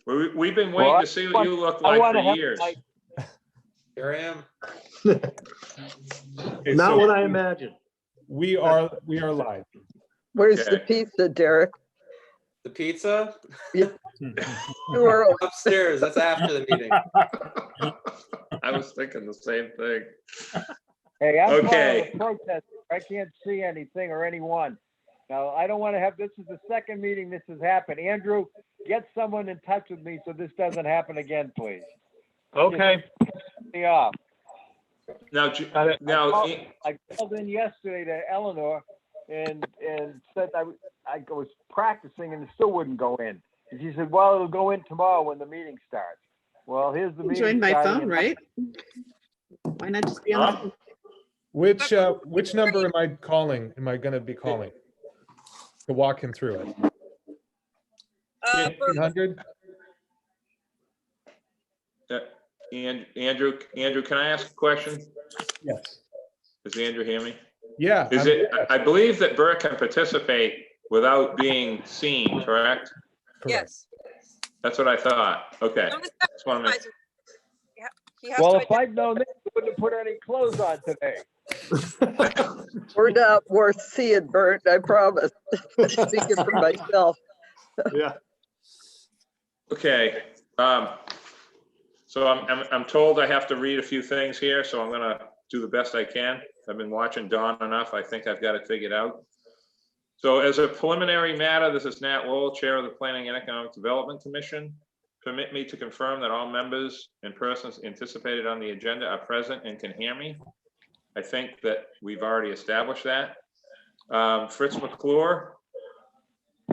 We've been waiting to see what you look like for years. Here I am. Okay, Not so what I imagined. we are live. Where's Okay. the pizza, Derek? The pizza? Too early. Upstairs. That's after the meeting. I was thinking the same thing. Hey, I'm part Okay. of the protest. I can't see anything or anyone. Now, I don't want to have, this is the second meeting this has happened. Andrew, get someone in touch with me so this doesn't happen again, please. Okay. Me off. Now, I called in yesterday to Eleanor and said I was practicing and it still wouldn't go in. And she said, well, it'll go in tomorrow when the meeting starts. Well, here's the meeting. Join by starting phone, in- right? Why not just be on the phone? Which number am I calling? Am I going to be calling to walk him through it? 1-800? Andrew, can I ask a question? Yes. Does Andrew hear me? Yeah. I believe that Bert can participate without being seen, correct? Yes. That's what I thought. Okay. Just want to make. He has Well, to if I'd known this, I wouldn't have put any clothes on today. We're not worth seeing, Bert, I promise. Speaking for myself. Yeah. Okay. So I'm told I have to read a few things here, so I'm gonna do the best I can. I've been watching Dawn enough. I think I've got it figured out. So as a preliminary matter, this is Nat Lowell, Chair of the Planning and Economic Development Commission. Permit me to confirm that all members and persons anticipated on the agenda are present and can hear me. I think that we've already established that. Fritz McClure.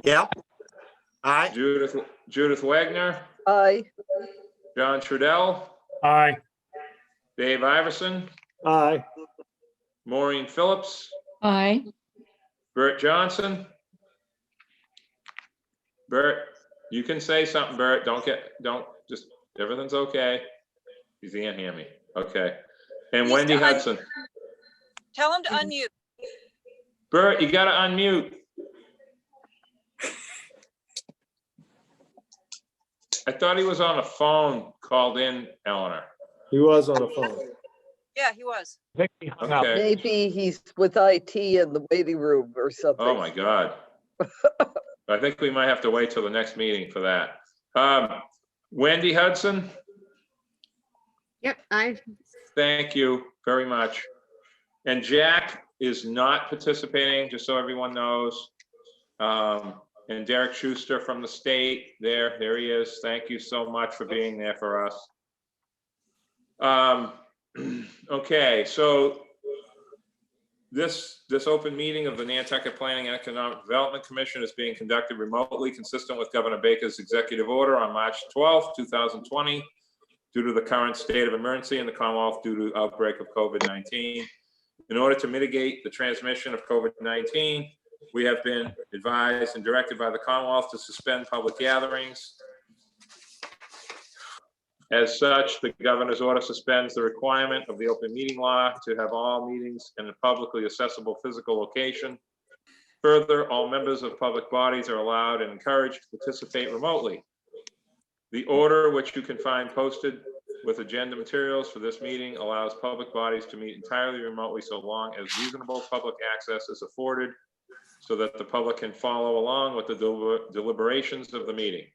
Yeah. Aye. Judith Wagner. Aye. John Trudell. Aye. Dave Iverson. Aye. Maureen Phillips. Aye. Bert Johnson. Bert, you can say something, Bert. Don't just, everything's okay. You can't hear me. Okay. And He's Wendy done. Hudson. tell him to unmute. Bert, you gotta unmute. I thought he was on a phone called in, Eleanor. He was on the phone. Yeah, he was. Okay. Maybe he's with IT in the waiting room or something. Oh my God. I think we might have to wait till the next meeting for that. Wendy Hudson, Yep, aye. thank you very much. And Jack is not participating, just so everyone knows. And Derek Schuster from the state, there he is. Thank you so much for being there for us. Okay, so this open meeting of the Nantucket Planning and Economic Development Commission is being conducted remotely, consistent with Governor Baker's executive order on March 12th, 2020, due to the current state of emergency in the Commonwealth due to outbreak of COVID-19. In order to mitigate the transmission of COVID-19, we have been advised and directed by the Commonwealth to suspend public gatherings. As such, the governor's order suspends the requirement of the open meeting law to have all meetings in a publicly accessible physical location. Further, all members of public bodies are allowed and encouraged to participate remotely. The order, which you can find posted with agenda materials for this meeting, allows public bodies to meet entirely remotely so long as reasonable public access is afforded so that the public can follow along with the deliberations of the meeting.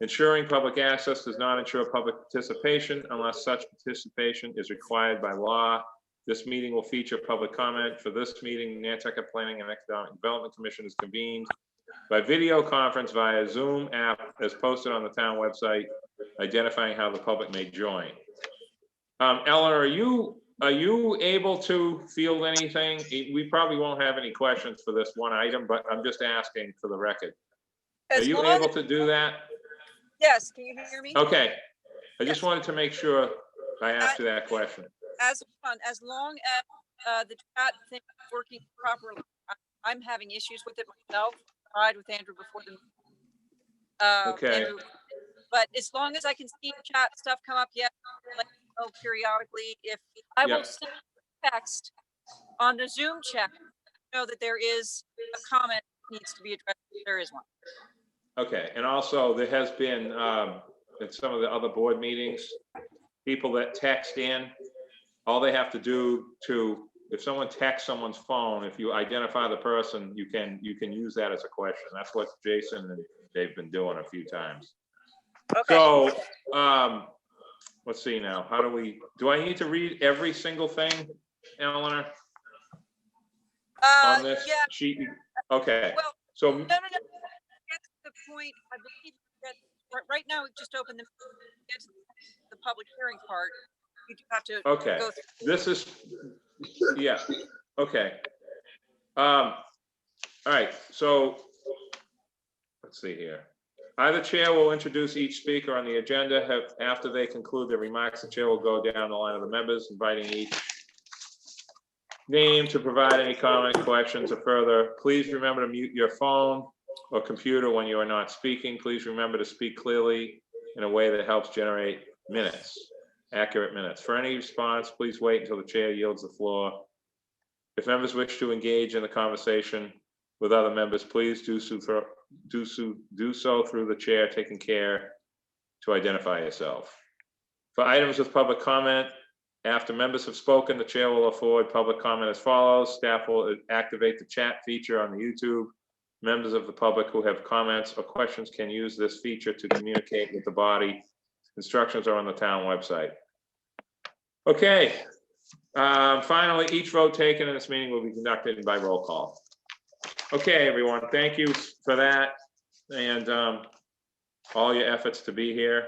Ensuring public access does not ensure public participation unless such participation is required by law. This meeting will feature public comment. For this meeting, Nantucket Planning and Economic Development Commission is convened by video conference via Zoom app as posted on the town website, identifying how the public may join. Eleanor, are you able to field anything? We probably won't have any questions for this one item, but I'm just asking for the record. Are As you long able as- to do that? Yes, can you hear me? Okay, I just wanted to make sure I asked you that question. As long as the chat thing is working properly, I'm having issues with it myself. I tried with Andrew before the Okay. Andrew, but as long as I can see chat stuff come up, let me know periodically. If I will Yep. send text on the Zoom chat, know that there is a comment that needs to be addressed. There is one. Okay, and also there has been, at some of the other board meetings, people that text in, all they have to do if someone texts someone's phone, if you identify the person, you can use that as a question. That's what Jason and they've been doing a few times. Okay. So, let's see now, do I need to read every single thing, Eleanor, on this Yeah, sheet? Okay, well, so, no. That's the point. I believe that right now, we've just opened get to the public hearing part. You do have to okay, go through. this is, yeah, okay. All right, so, let's see here. I, the chair, will introduce each speaker on the agenda. After they conclude their remarks, the chair will go down the line of the members, inviting each name to provide any comment, questions, or further. Please remember to mute your phone or computer when you are not speaking. Please remember to speak clearly in a way that helps generate minutes, accurate minutes. For any response, please wait until the chair yields the floor. If members wish to engage in the conversation with other members, please do so through the chair, taking care to identify yourself. For items with public comment, after members have spoken, the chair will afford public comment as follows. Staff will activate the chat feature on the YouTube. Members of the public who have comments or questions can use this feature to communicate with the body. Instructions are on the town website. Okay. Finally, each vote taken in this meeting will be conducted by roll call. Okay, everyone, thank you for that and all your efforts to be here.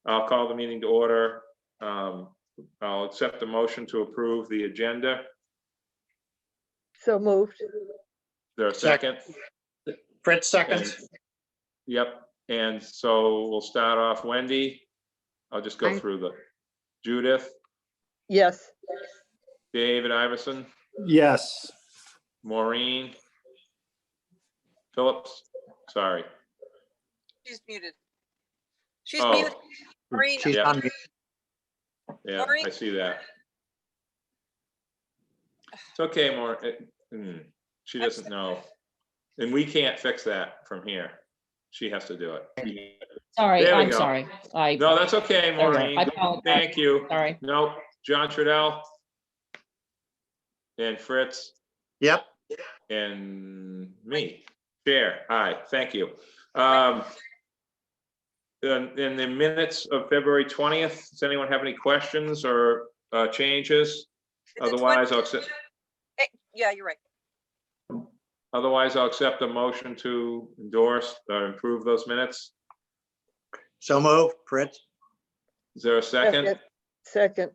I'll call the meeting to order. I'll accept the motion to approve the agenda. So moved. Is there a second? Fritz seconds. Yep, and so we'll start off. Wendy, I'll just go Aye. through the Judith, Yes. David Iverson, Yes. Maureen Phillips, sorry. She's muted. She's Oh. muted. Maureen, She's Yeah. on mute. Yeah, Maureen? I see that. It's okay, she doesn't know. And we can't fix that from here. She has to do it. Sorry, There we I'm go. sorry. I, No, that's okay, there we go. Maureen. I apologize. Thank you. Sorry. Nope, John Trudell. And Fritz Yep. and me. Chair, aye, thank you. In the minutes of February 20th, does anyone have any questions or changes? the Otherwise, 20 I'll accept. yeah, you're right. Otherwise, I'll accept a motion to endorse or improve those minutes. So move, Fritz. Is there a second? Second.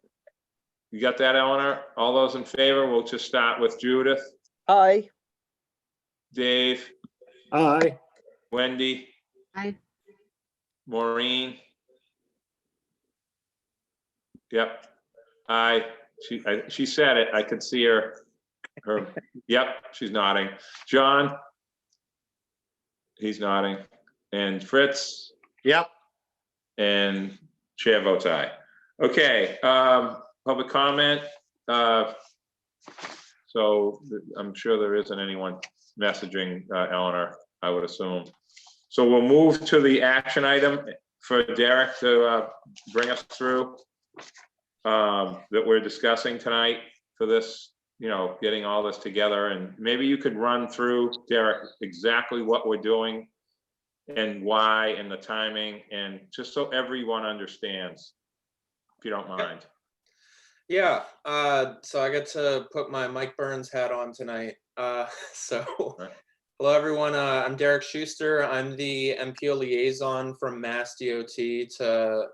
You got that, Eleanor? All those in favor, we'll just start with Judith, Aye. Dave, Aye. Wendy, Aye. Maureen. Yep. Aye. She said it. I could see her. Yep, she's nodding. John? He's nodding. And Fritz? Yep. And chair votes aye. Okay, public comment. So I'm sure there isn't anyone messaging Eleanor, I would assume. So we'll move to the action item for Derek to bring us through that we're discussing tonight for this, getting all this together. And maybe you could run through, Derek, exactly what we're doing and why and the timing, and just so everyone understands, if you don't mind. Yeah, so I get to put my Mike Burns hat on tonight. So Right. hello, everyone. I'm Derek Schuster. I'm the MPO liaison from Mass DOT to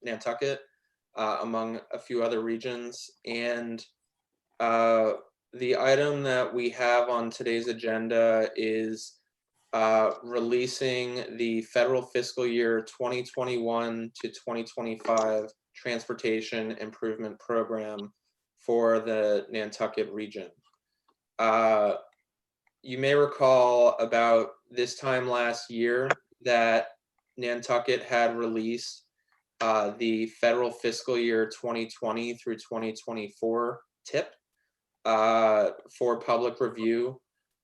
Nantucket, among a few other regions. And the item that we have on today's agenda is releasing the federal fiscal year 2021 to 2025 transportation improvement program for the Nantucket region. You may recall about this time last year that Nantucket had released the federal fiscal year 2020 through 2024 TIP for public review.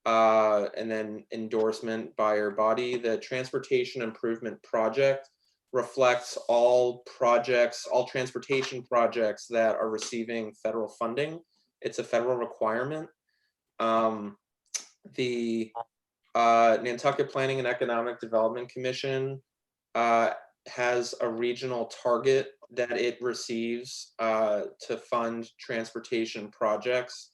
and then endorsement by your body. The Transportation Improvement Project reflects all projects, all transportation projects that are receiving federal funding. It's a federal requirement. The Nantucket Planning and Economic Development Commission has a regional target that it receives to fund transportation projects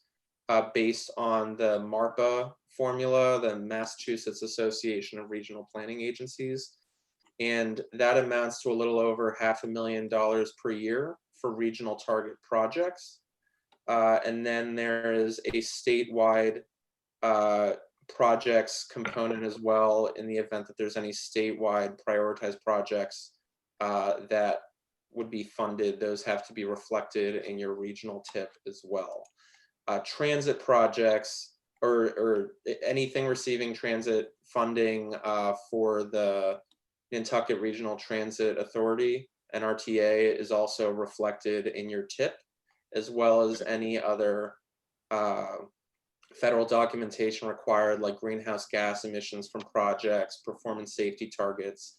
based on the MARPA formula, the Massachusetts Association of Regional Planning Agencies. And that amounts to a little over $500,000 per year for regional target projects. And then there is a statewide projects component as well in the event that there's any statewide prioritized projects that would be funded. Those have to be reflected in your regional tip as well. Transit projects or anything receiving transit funding for the Nantucket Regional Transit Authority, NRTA, is also reflected in your tip, as well as any other federal documentation required, like greenhouse gas emissions from projects, performance safety targets.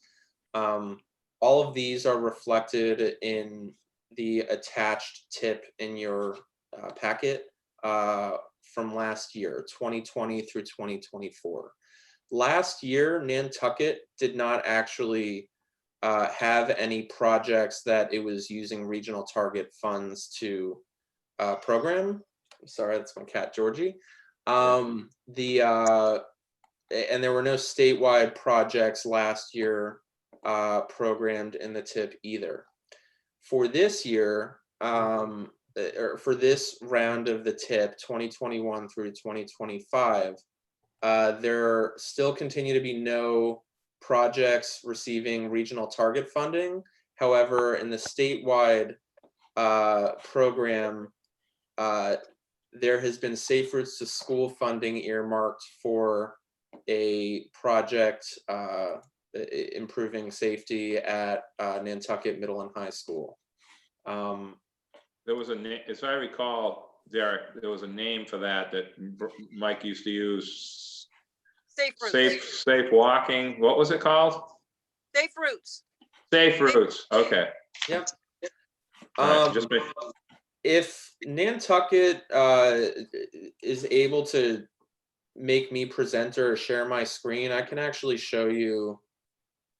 All of these are reflected in the attached tip in your packet from last year, 2020 through 2024. Last year, Nantucket did not actually have any projects that it was using regional target funds to program. I'm sorry, that's my cat, Georgie. And there were no statewide projects last year programmed in the tip either. For this year, or for this round of the tip, 2021 through 2025, there still continue to be no projects receiving regional target funding. However, in the statewide program, there has been Safe Routes to School funding earmarked for a project improving safety at Nantucket Middle and High School. There was a name, as I recall, Derek, there was a name for that Mike used to use. Safe routes. Safe walking. What was it called? Safe routes. Safe routes. Okay. Yep. All right, just make. If Nantucket is able to make me presenter or share my screen, I can actually show you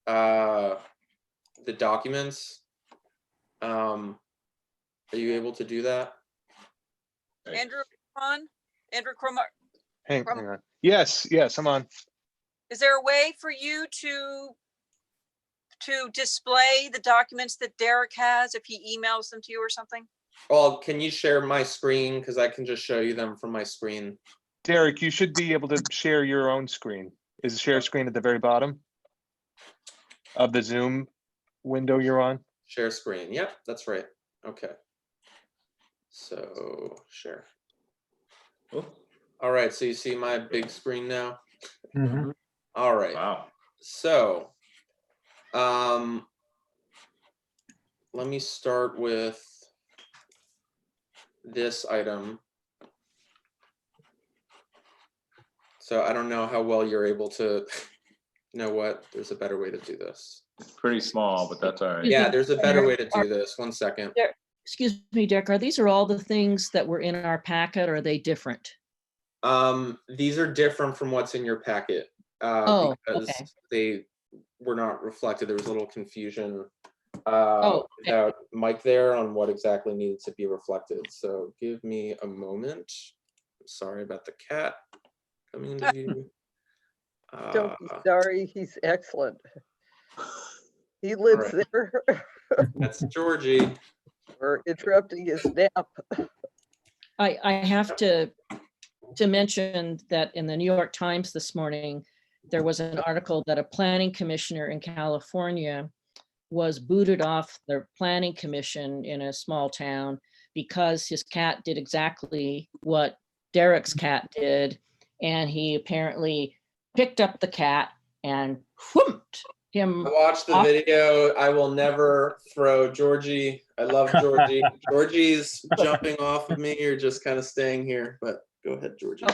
the documents. Are you able to do that? Andrew, on? Andrew Cromar, Hang on. Yes, I'm on. is there a way for you to display the documents that Derek has if he emails them to you or something? Well, can you share my screen? Because I can just show you them from my screen. Derek, you should be able to share your own screen. Is the share screen at the very bottom of the Zoom window you're on? Share screen. Yep, that's right. Okay. So share. Oh, All right. So you see my big screen now? Mhm. All right. wow. So let me start with this item. So I don't know how well you're able to, you know what, there's a better way to do this. It's pretty small, but that's all right. Yeah, there's a better way to do this. 1 second. Excuse me, Derek, are these all the things that were in our packet, or are they different? These are different from what's in your packet Oh, because okay. they were not reflected. There was a little confusion Okay. without Mike there on what exactly needed to be reflected. So give me a moment. I'm sorry about the cat coming into view. Don't be sorry, he's excellent. He lives right. there. That's Georgie. We're interrupting his nap. I have to mention that in the New York Times this morning, there was an article that a planning commissioner in California was booted off the planning commission in a small town because his cat did exactly what Derek's cat did. And he apparently picked up the cat and whooped him. I watched the video. I will never throw Georgie. I love Georgie. Georgie's jumping off of me or just kind of staying here, but go ahead, Georgie.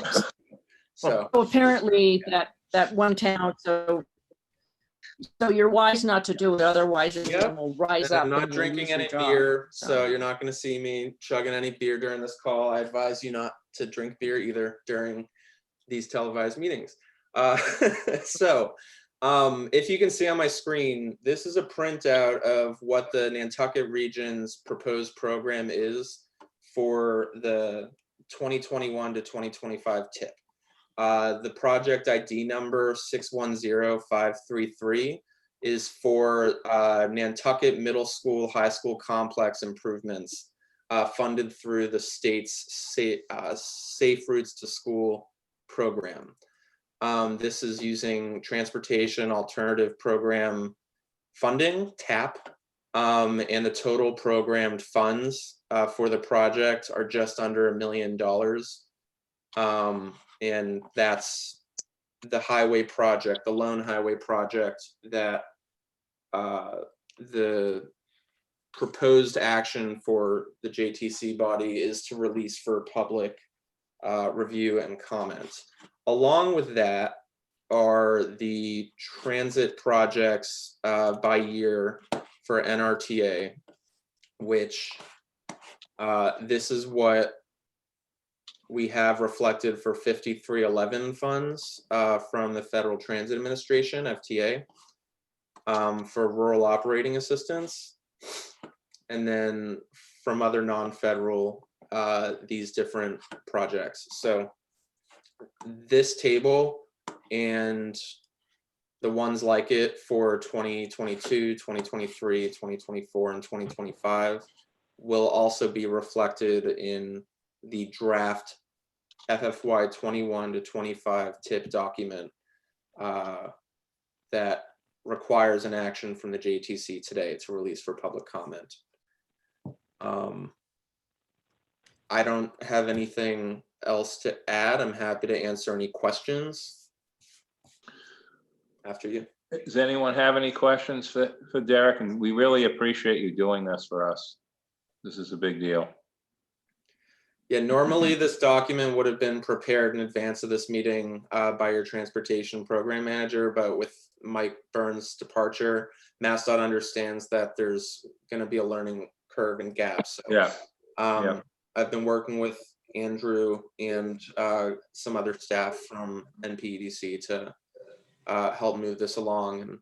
So So apparently that one town, so you're wise not to do it, otherwise it Yep. will rise and up. I'm and not we'll drinking lose your any job. beer, so So- you're not going to see me chugging any beer during this call. I advise you not to drink beer either during these televised meetings. So if you can see on my screen, this is a printout of what the Nantucket region's proposed program is for the 2021 to 2025 TIP. The project ID number 610533 is for Nantucket Middle School, High School Complex improvements funded through the state's Safe Routes to School program. This is using Transportation Alternative Program funding, TAP, and the total programmed funds for the project are just under $1 million. And that's the highway project, the lone highway project that the proposed action for the JTC body is to release for public review and comment. Along with that are the transit projects by year for NRTA, which this is what we have reflected for 5311 funds from the Federal Transit Administration, FTA, for rural operating assistance. And then from other non-federal, these different projects. So this table and the ones like it for 2022, 2023, 2024, and 2025 will also be reflected in the draft FFY 21 to 25 TIP document that requires an action from the JTC today to release for public comment. I don't have anything else to add. I'm happy to answer any questions after you. Does anyone have any questions for Derek? And we really appreciate you doing this for us. This is a big deal. Yeah, normally this document would have been prepared in advance of this meeting by your transportation program manager, but with Mike Burns' departure, MassDOT understands that there's going to be a learning curve and gap. So Yeah. I've been working with Andrew and some other staff from NPEDC to help move this along,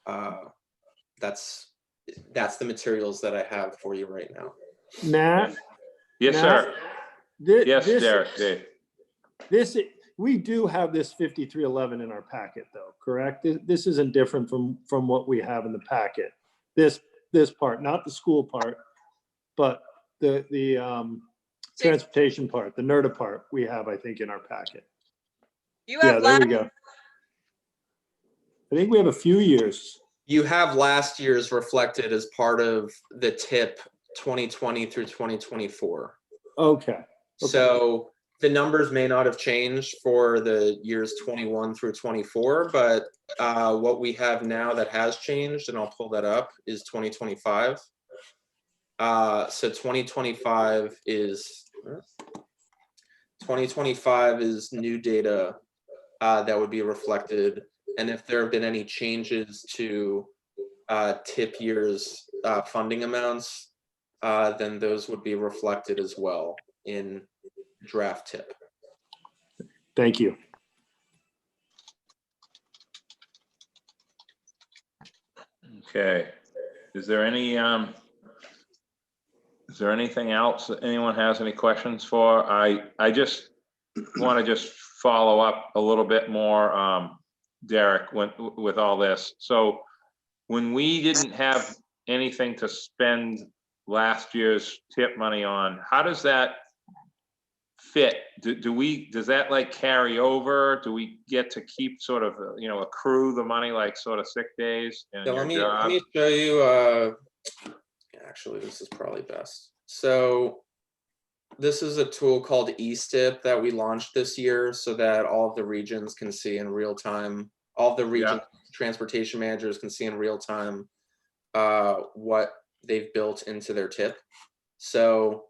and that's the materials that I have for you right now. Nat? Yes, Nat, sir. Yes, this, Derek, Dave. we do have this 5311 in our packet though, correct? This isn't different from what we have in the packet. This part, not the school part, but the transportation part, the NERDA part we have, I think, in our packet. You have Yeah, there we go. I think we have a few years. You have last year's reflected as part of the TIP 2020 through 2024. Okay. So the numbers may not have changed for the years 21 through 24, but what we have now that has changed, and I'll pull that up, is 2025. So 2025 is new data that would be reflected. And if there have been any changes to TIP years funding amounts, then those would be reflected as well in draft TIP. Thank you. Okay. Is there anything else that anyone has any questions for? I just want to just follow up a little bit more, Derek, with all this. So when we didn't have anything to spend last year's TIP money on, how does that fit? Does that like carry over? Do we get to keep sort of, accrue the money like sort of sick days in So your let job? me show you, actually, this is probably best. So this is a tool called eStip that we launched this year so that all of the regions can see in real time, all of the region transportation managers can see in real time what they've built into their TIP. So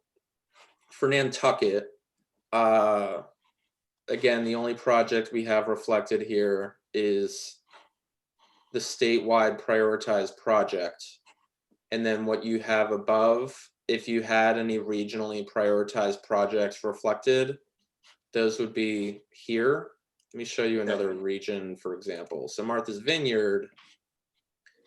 for Nantucket, again, the only project we have reflected here is the statewide prioritized project. And then what you have above, if you had any regionally prioritized projects reflected, those would be here. Let me show you another region, for example. So Martha's Vineyard,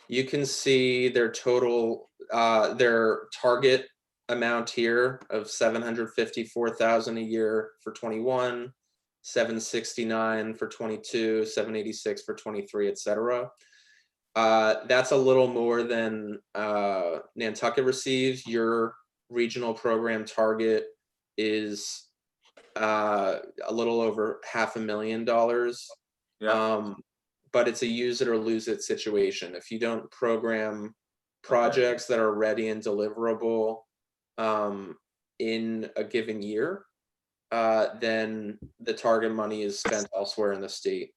you can see their total, their target amount here of 754,000 a year for 21, 769 for 22, 786 for 23, etc. That's a little more than Nantucket receives. Your regional program target is a little over $500,000. Yeah. But it's a use it or lose it situation. If you don't program projects that are ready and deliverable in a given year, then the target money is spent elsewhere in the state.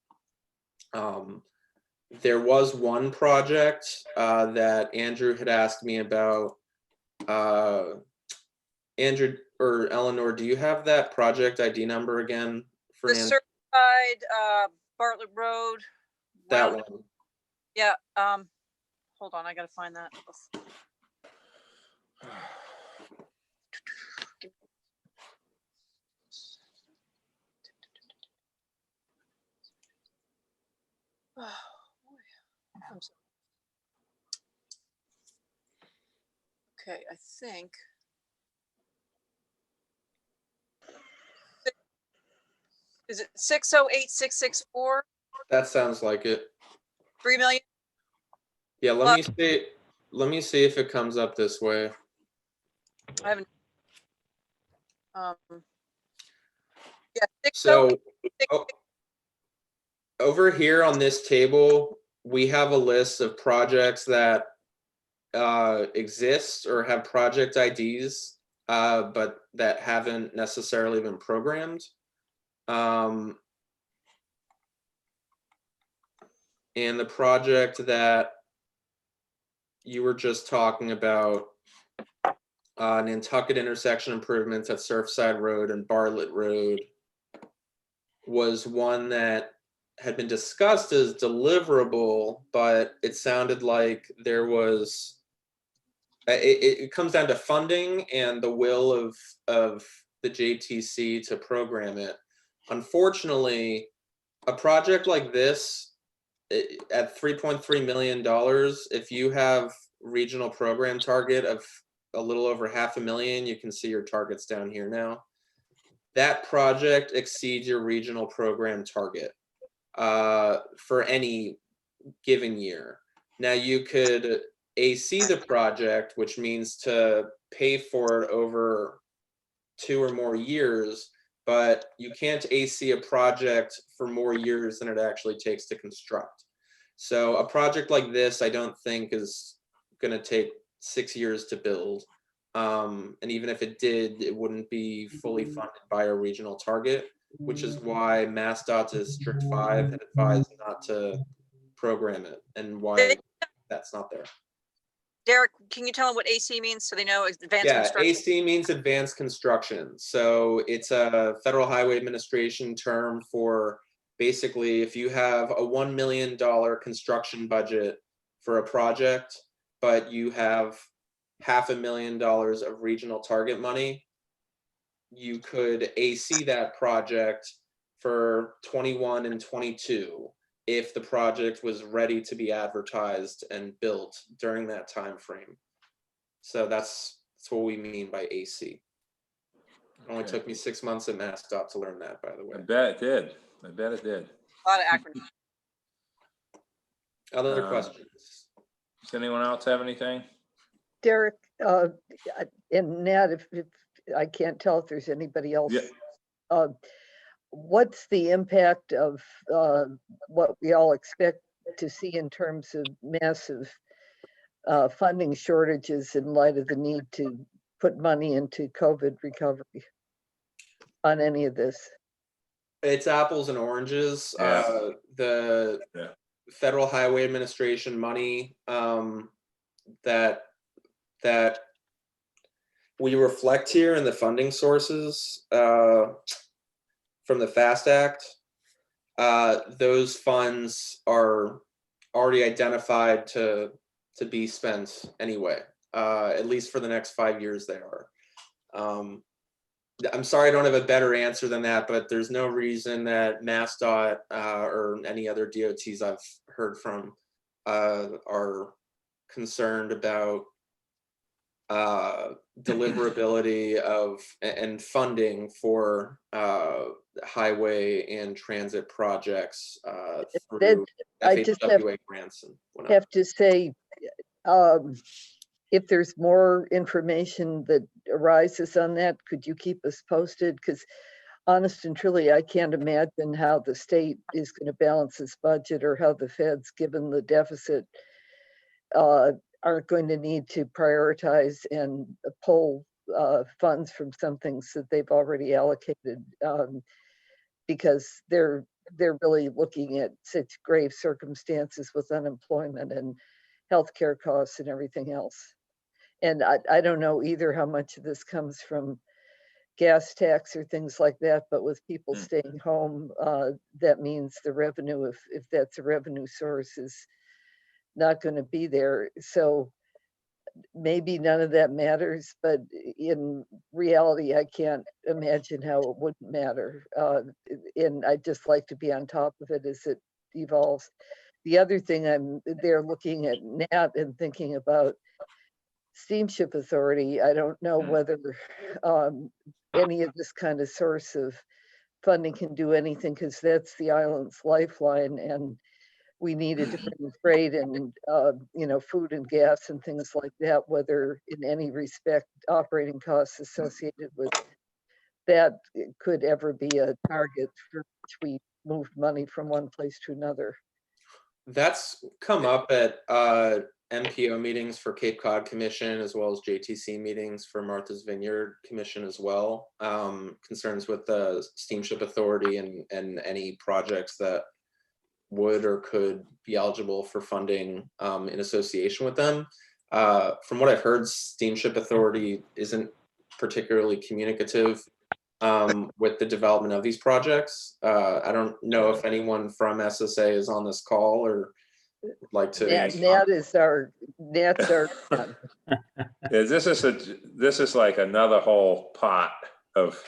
There was one project that Andrew had asked me about. Andrew or Eleanor, do you have that project ID number again for The certified Bartlett Road. that round- one? Yeah, hold on, I gotta find that. Oh, boy. I'm so- Okay, I think. Is it 608,664, That sounds like it. 3 million? Yeah, let me see if it comes up this way. I haven't. Yeah, So over here on this table, we have a list of projects that exist or have project IDs, but that haven't necessarily been programmed. And the project that you were just talking about, Nantucket intersection improvements at Surfside Road and Bartlett Road, was one that had been discussed as deliverable, but it sounded like there was, it comes down to funding and the will of the JTC to program it. Unfortunately, a project like this, at $3.3 million, if you have regional program target of a little over $500,000, you can see your targets down here now. That project exceeds your regional program target for any given year. Now you could AC the project, which means to pay for it over 2 or more years, but you can't AC a project for more years than it actually takes to construct. So a project like this, I don't think is going to take 6 years to build. And even if it did, it wouldn't be fully funded by a regional target, which is why MassDOT District 5 had advised not to program it and why that's not there. Derek, can you tell them what AC means so they know advanced Yeah, construction? AC means advanced construction. So it's a Federal Highway Administration term for basically if you have a $1 million construction budget for a project, but you have $500,000 of regional target money, you could AC that project for 21 and 22 if the project was ready to be advertised and built during that time frame. So that's what we mean by AC. It only took me 6 months at MassDOT to learn that, by the way. I bet it did. I bet it did. A lot of acronyms. Other questions? Does anyone else have anything? Derek, and Nat, if I can't tell if there's anybody else. Yeah. What's the impact of what we all expect to see in terms of massive funding shortages in light of the need to put money into COVID recovery on any of this? It's apples and oranges. Yeah. The Federal Highway Administration money that we reflect here in the funding sources, from the FAST Act, those funds are already identified to be spent anyway. At least for the next 5 years they are. I'm sorry I don't have a better answer than that, but there's no reason that MassDOT or any other DOTs I've heard from are concerned about deliverability of and funding for highway and transit projects through I just FHWA grants and whatnot. have to say, if there's more information that arises on that, could you keep us posted? Because honest and truly, I can't imagine how the state is going to balance its budget, or how the feds, given the deficit, aren't going to need to prioritize and pull funds from some things that they've already allocated, because they're really looking at such grave circumstances with unemployment and healthcare costs and everything else. And I don't know either how much of this comes from gas tax or things like that, but with people staying home, that means the revenue, if that's a revenue source, is not going to be there. So maybe none of that matters, but in reality, I can't imagine how it wouldn't matter. And I'd just like to be on top of it as it evolves. The other thing, I'm there looking at NAT and thinking about Steamship Authority. I don't know whether any of this kind of source of funding can do anything, because that's the island's lifeline, and we needed to bring freight and food and gas and things like that, whether in any respect operating costs associated with that could ever be a target for which we moved money from one place to another. That's come up at MPO meetings for Cape Cod Commission, as well as JTC meetings for Martha's Vineyard Commission as well. Concerns with the Steamship Authority and any projects that would or could be eligible for funding in association with them. From what I've heard, Steamship Authority isn't particularly communicative with the development of these projects. I don't know if anyone from SSA is on this call or would like to. Nat's our Yeah, this is like another whole pot of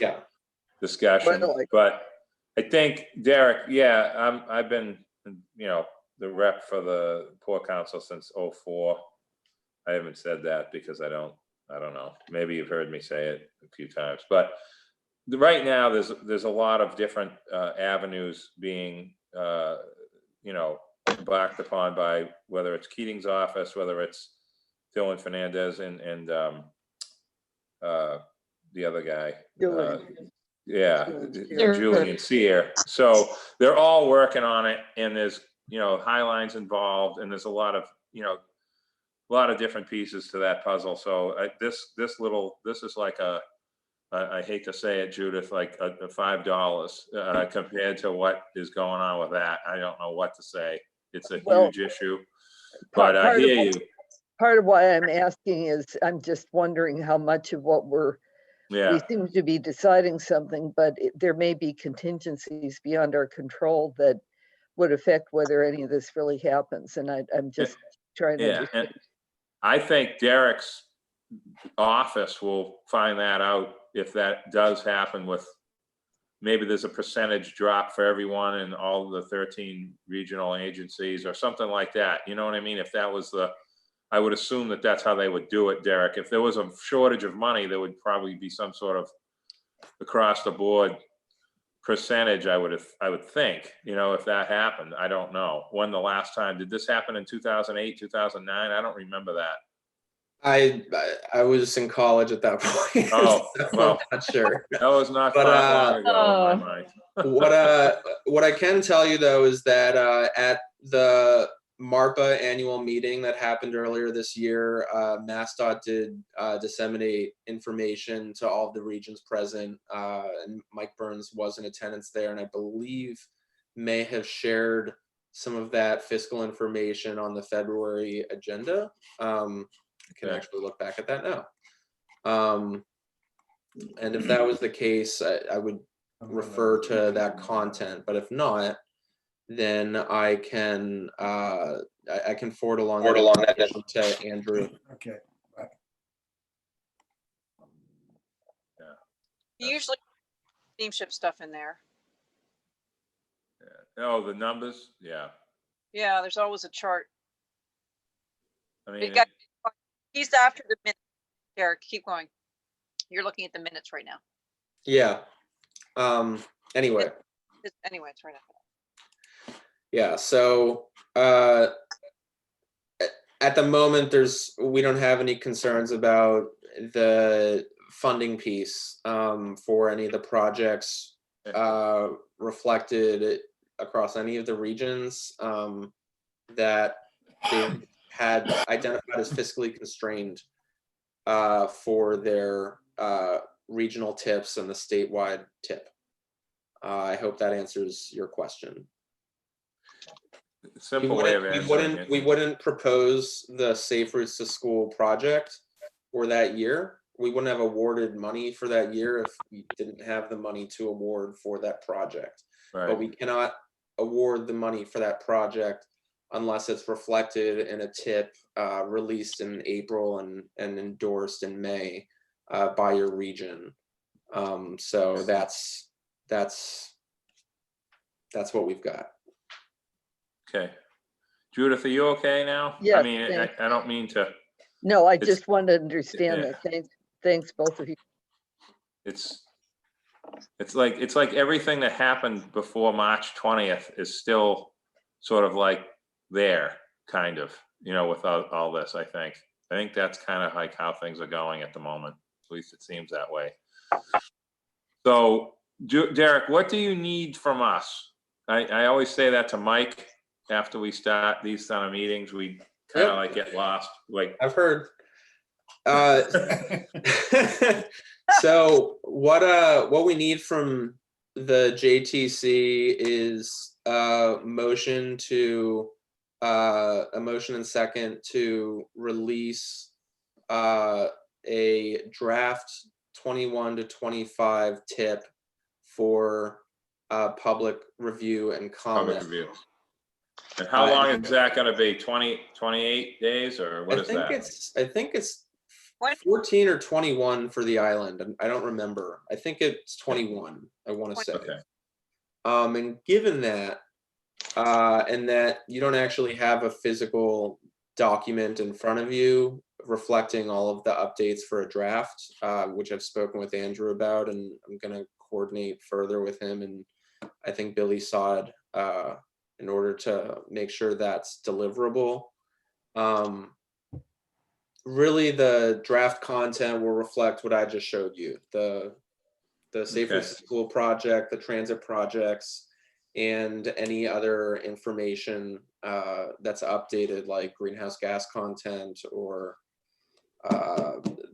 discussion. Well, but I think, Derek, I've been, the rep for the Port Council since '04. I haven't said that because I don't know. Maybe you've heard me say it a few times, but right now there's a lot of different avenues being embarked upon by, whether it's Keating's office, whether it's Dylan Fernandez and the other guy, Julian Sear. So they're all working on it, and there's Highlines involved, and there's a lot of different pieces to that puzzle. So this is like I hate to say it, Judith, like a $5 compared to what is going on with that. I don't know what to say. It's a huge issue, but I hear you. Part of why I'm asking is I'm just wondering how much of what we seem to be deciding something, but there may be contingencies beyond our control that would affect whether any of this really happens. And I'm just trying to understand. And I think Derek's office will find that out if that does happen. With maybe there's a percentage drop for everyone in all the 13 regional agencies or something like that. You know what I mean? If that was I would assume that that's how they would do it, Derek. If there was a shortage of money, there would probably be some sort of across the board percentage, I would think, if that happened. I don't know when the last time. Did this happen in 2008, 2009? I don't remember that. I was in college at that point. Oh, so well, I'm not sure. That was not long ago in my mind. What I can tell you though is that at the MARPA annual meeting that happened earlier this year, MassDOT did disseminate information to all of the regions present, and Mike Burns was in attendance there, and I believe may have shared some of that fiscal information on the February agenda. I can actually look back at that now. And if that was the case, I would refer to that content, but if not, then I can forward along that information to Andrew. Okay. You usually steamship stuff in there. Oh, the numbers, yeah. Yeah, there's always a chart. I We mean, got- He's after the minutes. Derek, keep going. You're looking at the minutes right now. Yeah. Anyway. Anyway, it's right now. Yeah, so at the moment, we don't have any concerns about the funding piece for any of the projects reflected across any of the regions that they had identified as fiscally constrained for their regional tips and the statewide tip. I hope that answers your question. simple way of answering it. We wouldn't propose the Safe Routes to School project for that year. We wouldn't have awarded money for that year if we didn't have the money to award for that project. Right. But we cannot award the money for that project unless it's reflected in a tip released in April and endorsed in May by your region. So that's what we've got. Okay. Judith, are you okay now? Yes, I mean, I don't mean to, No, I It's- just wanted to understand yeah. that. Thanks, both of you. it's like everything that happened before March 20th is still sort of like there, kind of, with all this, I think. I think that's kind of like how things are going at the moment. At least it seems that way. So, Derek, what do you need from us? I always say that to Mike after we start these kind of meetings. We kind of like get lost. Like, I've heard. So what we need from the JTC is a motion and second to release a draft 21 to 25 tip for public review and public comment. review. And how long is that going to be? 28 days, or what is that? I think it's 14 or 21 for the island. I don't remember. I think it's 21, I want to say. Okay. And given that, and that you don't actually have a physical document in front of you reflecting all of the updates for a draft, which I've spoken with Andrew about, and I'm going to coordinate further with him and I think Billy Sod in order to make sure that's deliverable. Really, the draft content will reflect what I just showed you: the Safe Routes to School project, the transit projects, and any other information that's updated, like greenhouse gas content or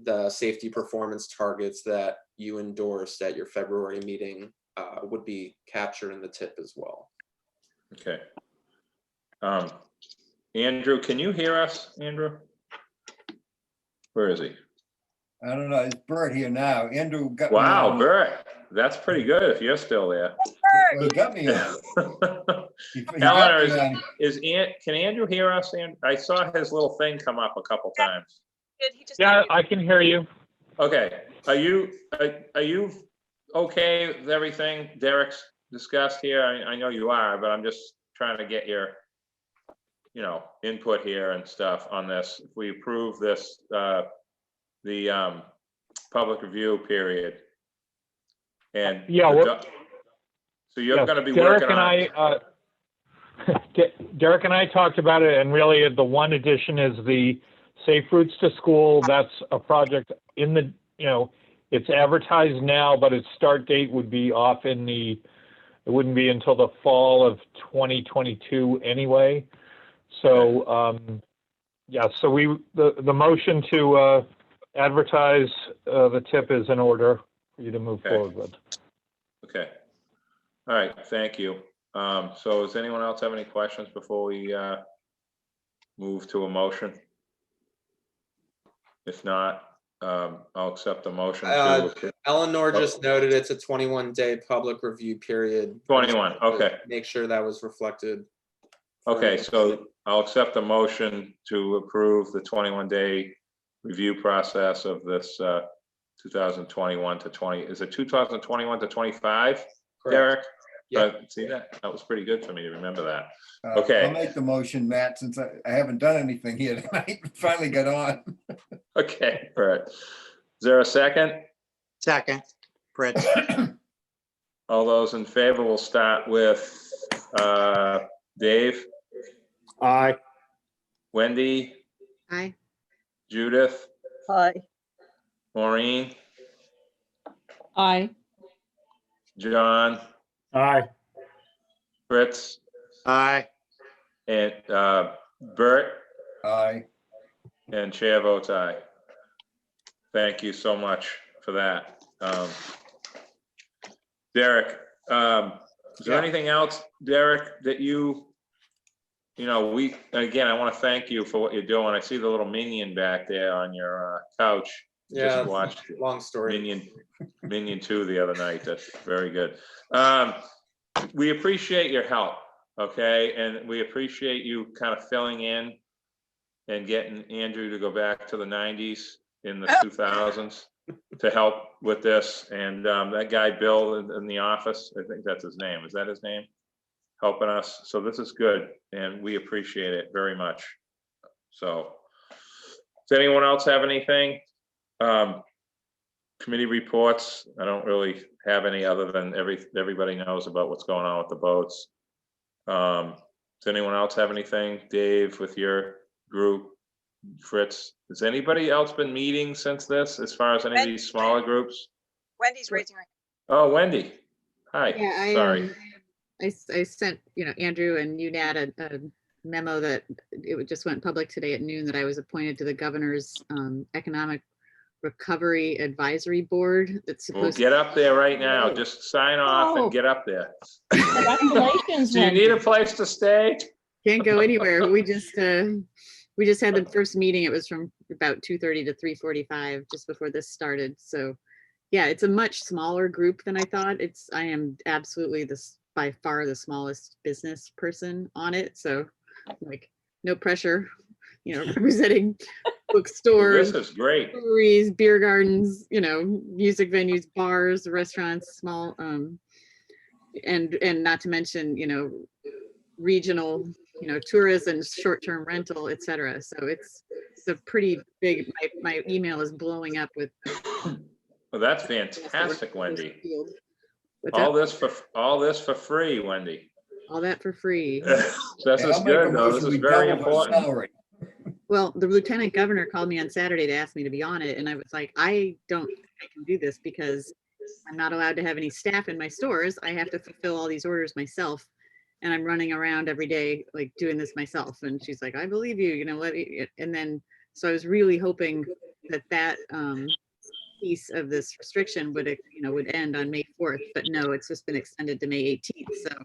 the safety performance targets that you endorsed at your February meeting would be captured in the tip as well. Okay. Andrew, can you hear us, Andrew? Where is he? I don't know. It's Bert here now. Andrew got me Wow, on. Bert, that's pretty good if you're still there. Well, he got me on. He got Eleanor, me on. can Andrew hear us? I saw his little thing come up a couple times. Yeah, I can hear you. Okay, are you okay with everything Derek's discussed here? I know you are, but I'm just trying to get your, input here and stuff on this. If we approve this, the public review period. And Yeah, so you're yes, going to be Derek working and on. Derek and I talked about it, and really the one addition is the Safe Routes to School. That's a project in the, it's advertised now, but its start date would be off it wouldn't be until the fall of 2022 anyway. So, so the motion to advertise the tip is in order for you to move forward with. Okay. All right, thank you. So does anyone else have any questions before we move to a motion? If not, I'll accept the motion Uh, to approve. Eleanor just noted it's a 21-day public review period. 21, okay. Make sure that was reflected. Okay, so I'll accept the motion to approve the 21-day review process of this 2021 to 20, is it 2021 to 25, Derek? Yeah. See that? That was pretty good for me to remember that. I'll Okay, make the motion, Matt, since I haven't done anything here tonight. Finally got on. okay, all right. Is there a second? Second, Fritz. All those in favor, we'll start with Dave, Aye. Wendy, Aye. Judith, Hi, Maureen, Aye. John, Aye. Fritz, Aye. and Bert, Aye. and chair votes aye. Thank you so much for that. Derek, is there Yeah. anything else, Derek, that you know, again, I want to thank you for what you're doing. I see the little minion back there on your couch. Yeah, Just watched long story. Minion 2 the other night. That's very good. We appreciate your help, okay? And we appreciate you kind of filling in and getting Andrew to go back to the 90s in the 2000s to help with this. And that guy, Bill, in the office, I think that's his name. Is that his name? Helping us. So this is good, and we appreciate it very much. So, does anyone else have anything? Committee reports, I don't really have any other than everybody knows about what's going on with the boats. Does anyone else have anything? Dave, with your group? Fritz, has anybody else been meeting since this, as far as any of these smaller groups? Wendy's raising her. Oh, Wendy. Hi, Yeah, sorry. I sent, Andrew and UNAT a memo that it just went public today at noon that I was appointed to the governor's Economic Recovery Advisory Board that's Well, supposed get up there right now. Just sign off Oh. and get up there. Congratulations, Do you need a Wendy. place to stay? can't go anywhere. We just had the first meeting. It was from about 2:30 to 3:45 just before this started. So yeah, it's a much smaller group than I thought. I am absolutely by far the smallest business person on it. So like no pressure, representing bookstores, This is great. breweries, beer gardens, music venues, bars, restaurants, small, and not to mention, regional, tourism, short-term rental, et cetera. So it's a pretty big, my email is blowing up with. Well, that's fantastic, Wendy. What's All up? this for free, Wendy. All that for free. This Yeah, is I'll make a good, though. This motion, is we very double her important. salary. Well, the lieutenant governor called me on Saturday to ask me to be on it. And I was like, I don't think I can do this because I'm not allowed to have any staff in my stores. I have to fulfill all these orders myself. And I'm running around every day, like doing this myself. And she's like, I believe you, let me. And then, so I was really hoping that piece of this restriction would end on May 4th, but no, it's just been extended to May 18th. So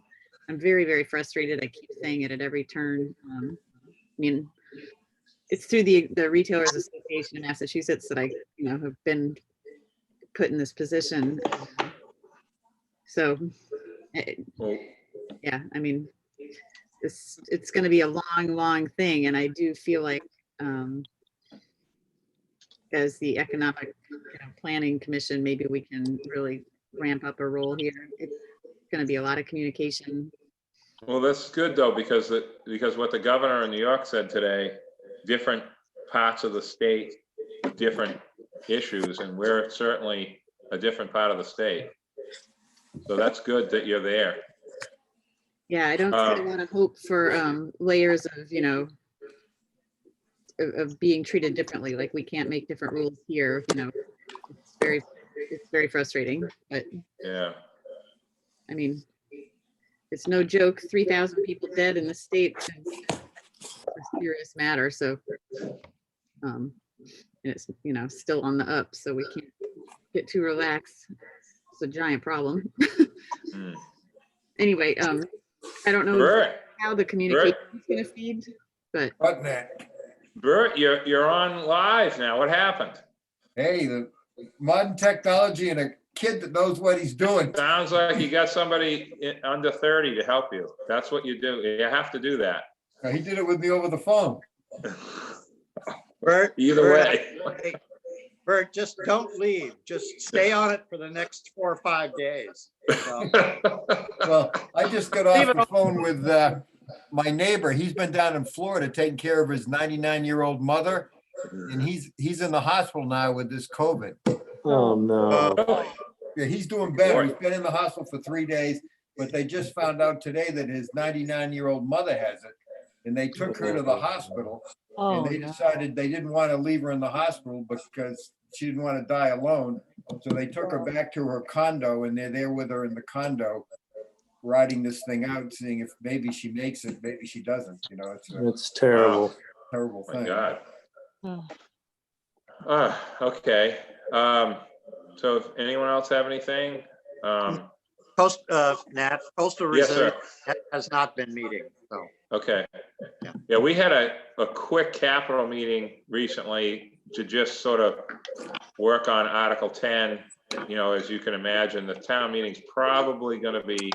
I'm very, very frustrated. I keep saying it at every turn. I mean, it's through the Retailers Association in Massachusetts that I, have been put in this position. So, Well, yeah, I mean, it's going to be a long, long thing. And I do feel like, as the Economic Planning Commission, maybe we can really ramp up a role here. It's going to be a lot of communication. Well, that's good, though, because what the governor in New York said today, different parts of the state, different issues, and we're certainly a different part of the state. So that's good that you're there. Yeah, I don't see a lot of hope for layers of, of being treated differently. Like we can't make different rules here, it's very frustrating, but Yeah. I mean, it's no joke, 3,000 people dead in the state is a serious matter. So, and it's, still on the up, so we can't get too relaxed. It's a giant problem. Hmm. Anyway, I don't know Bert, how the communication is going to feed, but Button that. Bert, you're on live now. What happened? Hey, the modern technology and a kid that knows what he's doing. Sounds like you got somebody under 30 to help you. That's what you do. You have to do that. He did it with me over the phone. Bert, Either Bert, way. Bert, just don't leave. Just stay on it for the next 4 or 5 days. So, Well, I just got off the phone with my neighbor. He's been down in Florida taking care of his 99-year-old mother. And he's in the hospital now with this COVID. Oh, no. Really? Yeah, he's doing better. He's been in the hospital for 3 days, but they just found out today that his 99-year-old mother has it. And they took her to the hospital. Oh, And they no. decided they didn't want to leave her in the hospital because she didn't want to die alone. So they took her back to her condo, and they're there with her in the condo, riding this thing out, seeing if maybe she makes it, maybe she doesn't. You know, it's a It's terrible. terrible My thing. God. Oh. Okay. So if anyone else have anything? Nat, Postal Yes, sir. Reserve has not been meeting, so. Okay. Yeah. Yeah, we had a quick capital meeting recently to just sort of work on Article 10. You know, as you can imagine, the town meeting's probably going to be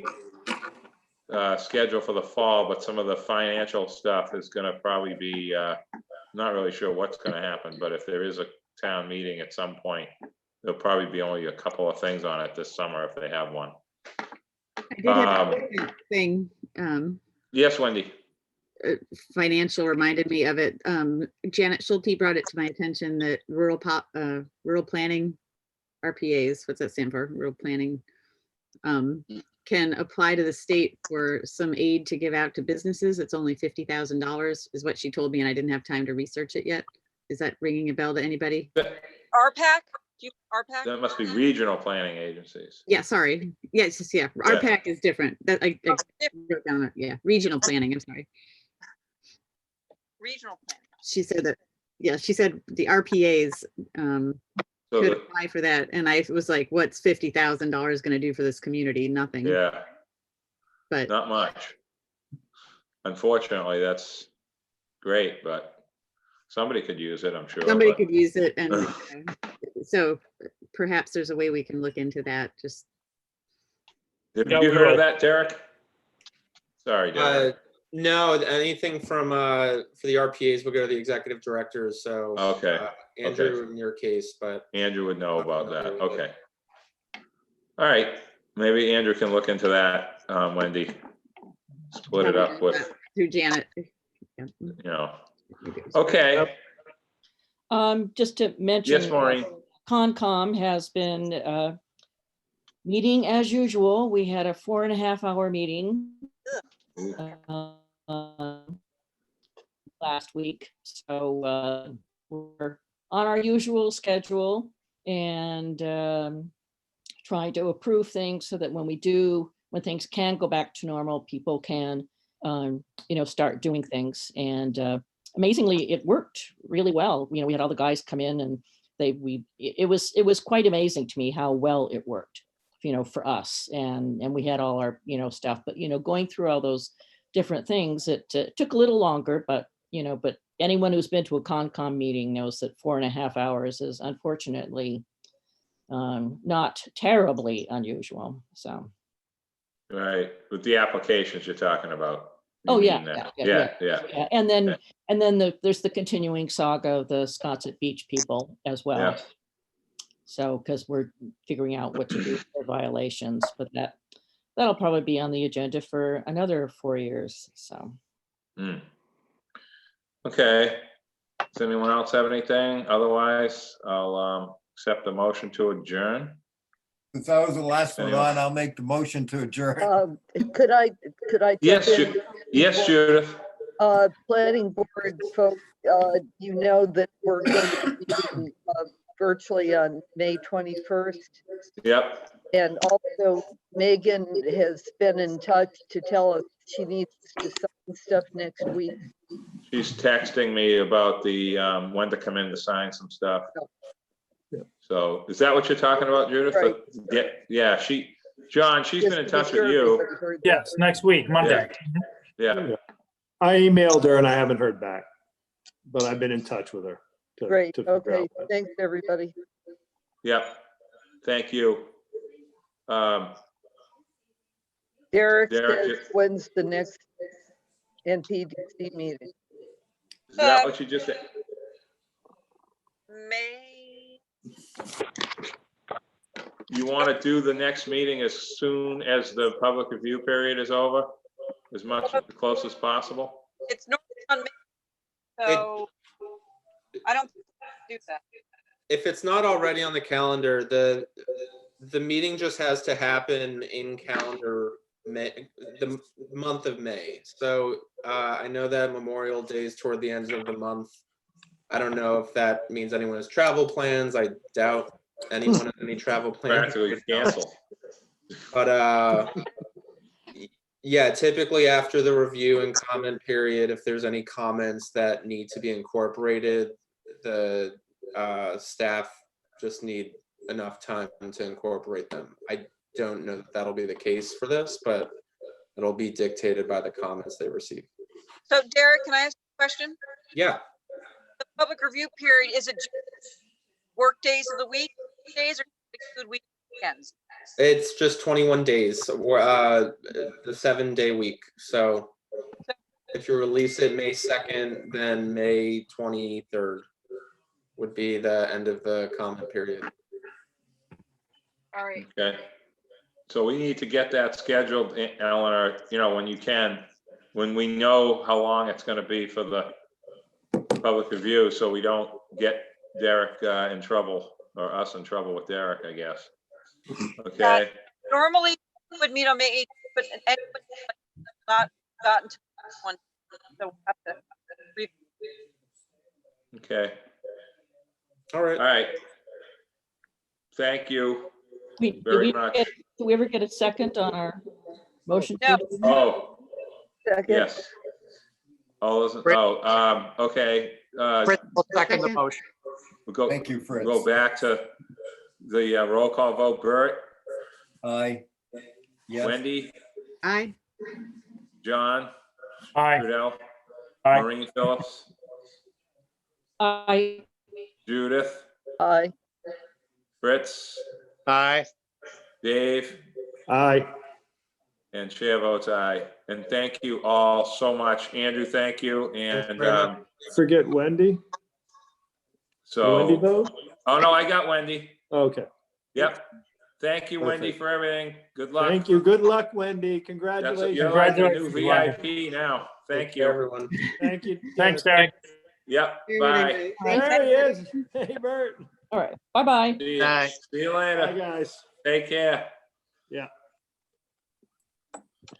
scheduled for the fall, but some of the financial stuff is going to probably be, not really sure what's going to happen, but if there is a town meeting at some point, there'll probably be only a couple of things on it this summer if they have one. I did have a thing, Yes, Wendy. financial reminded me of it. Janet Schulte brought it to my attention that rural planning, RPAs, what's that stand for? Rural planning, can apply to the state for some aid to give out to businesses. It's only $50,000 is what she told me, and I didn't have time to research it yet. Is that ringing a bell to anybody? RPAC? Do you RPAC? That must be regional planning agencies. Yeah, sorry. Yes, yeah. RPAC is different. That I wrote down that, yeah, regional planning, I'm sorry. Regional planning. She said that, yeah, she said the RPAs So could the- apply for that. And I was like, what's $50,000 going to do for this community? Nothing. yeah, But not much. Unfortunately, that's great, but somebody could use it, I'm sure. somebody but- could use it. And so perhaps there's a way we can look into that. Just Have Yeah, you we heard will. of that, Derek? Sorry, Derek. No, anything from for the RPAs will go to the executive directors. So Okay, Andrew, in your case, but Andrew would know about that. Okay. All right, maybe Andrew can look into that, Wendy. Split it up with, through Janet. Yeah. you know, okay. Just to mention. Yes, Maureen. Concom has been meeting as usual. We had a 4.5-hour meeting last week. So we're on our usual schedule and trying to approve things so that when things can go back to normal, people can, start doing things. And amazingly, it worked really well. We had all the guys come in and it was quite amazing to me how well it worked, for us. And we had all our, stuff, but, going through all those different things, it took a little longer, but anyone who's been to a Concom meeting knows that 4.5 hours is unfortunately not terribly unusual. So. Right, with the applications you're talking about. Oh, You yeah, mean that. yeah. Yeah. And then there's the continuing saga of the Scots Beach people as well. Yeah. So, because we're figuring out what to do for violations, but that'll probably be on the agenda for another 4 years, so. Okay. Does anyone else have anything? Otherwise, I'll accept the motion to adjourn. Since I was the last one Anyone? on, I'll make the motion to adjourn. Could I? Yes, jump in? yes, Judith. Planning board folks, that we're going to be meeting virtually on May 21st. Yep. And also Megan has been in touch to tell us she needs to sign stuff next week. She's texting me about the when to come in to sign some stuff. So is that what you're talking about, Judith? Right. Yeah, she's been in Just to be touch sure with you. everybody heard that. Yes, next week, Monday. Yeah. I emailed her and I haven't heard back, but I've been in touch with her. Great, to figure okay, out what- thanks, everybody. Yep, thank you. Derek Derek, says, when's the next NPDC meeting? is that what you just said? May, You want to do the next meeting as soon as the public review period is over? As much close as possible? it's normally on May, so I don't do that. If it's not already on the calendar, the meeting just has to happen in calendar May, the month of May. So I know that Memorial Day is toward the end of the month. I don't know if that means anyone has travel plans. I doubt anyone has any travel plans. Practically cancel. But yeah, typically after the review and comment period, if there's any comments that need to be incorporated, the staff just need enough time to incorporate them. I don't know that that'll be the case for this, but it'll be dictated by the comments they receive. So Derek, can I ask a question? Yeah, The public review period, is it work days of the week, days, or include weekends? it's just 21 days, or the 7-day week. So if you release it May 2nd, then May 23rd would be the end of the comment period. All right. Okay. So we need to get that scheduled, Eleanor, you know, when you can, when we know how long it's going to be for the public review, so we don't get Derek in trouble, or us in trouble with Derek, I guess. Okay. Normally we would meet on May 8th, but not gotten to one. So we'll have to Okay. All right. All right. Thank you Did very we much. did we ever get a second on our motion? No. Oh, Second, yes. Okay. Fritz will second the Second. motion. We'll go, Thank you, Fritz. go back to the roll call vote. Bert, Aye. Yes. Wendy, Aye. John, Aye. Trudell, Aye. Maureen Phillips, I, Judith, aye. Fritz, Aye. Dave, Aye. and chair votes aye. And thank you all so much. Andrew, thank you. And very much. Forget Wendy? Wendy so, vote? oh no, I got Wendy. Okay. Yep. Thank you, Wendy, Perfect. for everything. Good luck. Thank you. Good luck, Wendy. That's, Congratulations. you're like the new Congratulations, VIP now. Thank Take care, you. everyone. Thank you. Thanks, Derek. Derek. Yep. Bye. There he is. Hey, Bert. all right, bye-bye. See you. Aye. See you Bye, later. guys. Take care. Yeah.